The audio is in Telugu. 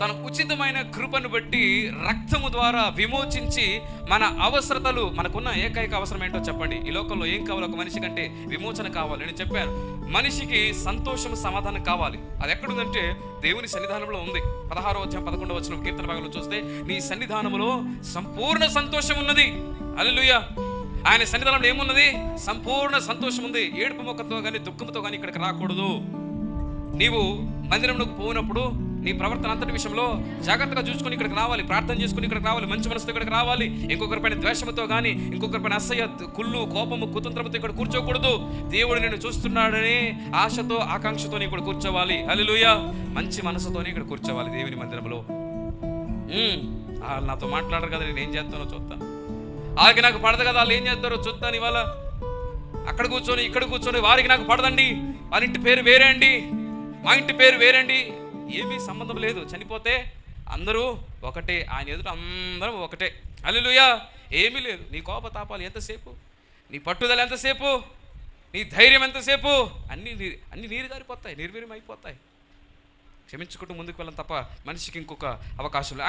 తన ఉచితమైన కృపను బట్టి రక్తము ద్వారా విమోచించి మన అవసరతలు, మనకున్న ఏకైక అవసరం ఏంటో చెప్పండి? ఈ లోకంలో ఏం కావాలి? ఒక మనిషి కంటే విమోచన కావాలి. నేను చెప్పాను, మనిషికి సంతోషం, సమాధానం కావాలి. అది ఎక్కడుందంటే దేవుని సన్నిధానంలో ఉంది. 16వ అధ్యాయం 11వ వచనం కీర్తన భాగంలో చూస్తే, నీ సన్నిధానంలో సంపూర్ణ సంతోషం ఉన్నది. హల్లెలూయా. ఆయన సన్నిధానంలో ఏమున్నది? సంపూర్ణ సంతోషం ఉంది. ఏడుపు మొక్కతో కానీ దుఃఖంతో కానీ ఇక్కడికి రాకూడదు. నీవు మందిరంలోకి పోయినప్పుడు నీ ప్రవర్తన అంతటి విషయంలో జాగ్రత్తగా చూసుకొని ఇక్కడికి రావాలి. ప్రార్థన చేసుకుని ఇక్కడికి రావాలి. మంచి మనసుతో ఇక్కడికి రావాలి. ఇంకొకరిపైన ద్వేషంతో కానీ, ఇంకొకరిపైన అసహ్య, కుళ్ళు, కోపము, కుతంత్రంతో ఇక్కడ కూర్చోకూడదు. దేవుడు నిన్ను చూస్తున్నాడని ఆశతో, ఆకాంక్షతో ఇక్కడ కూర్చోవాలి. హల్లెలూయా. మంచి మనసుతోనే ఇక్కడ కూర్చోవాలి దేవుని మందిరంలో. వాళ్ళు నాతో మాట్లాడరు కదా, నేను ఏం చేస్తానో చూస్తాను. వాళ్ళకి నాకు పడదు కదా, వాళ్ళు ఏం చేస్తారో చూస్తాను. ఇవాళ అక్కడ కూర్చొని ఇక్కడ కూర్చొని, వారికి నాకు పడదండి, వాళ్ళ ఇంటి పేరు వేరే అండి, మా ఇంటి పేరు వేరండి, ఏమీ సంబంధం లేదు. చనిపోతే అందరూ ఒకటే, ఆయన ఎదుట అందరం ఒకటే. హల్లెలూయా. ఏమీ లేదు. నీ కోపతాపాలు ఎంతసేపు, నీ పట్టుదల ఎంతసేపు, నీ ధైర్యం ఎంతసేపు, అన్నీ నీరు గారిపోతాయి, నిర్వీర్యం అయిపోతాయి. క్షమించుకుంటూ ముందుకు వెళ్ళం తప్ప మనిషికి ఇంకొక అవకాశం లేదు.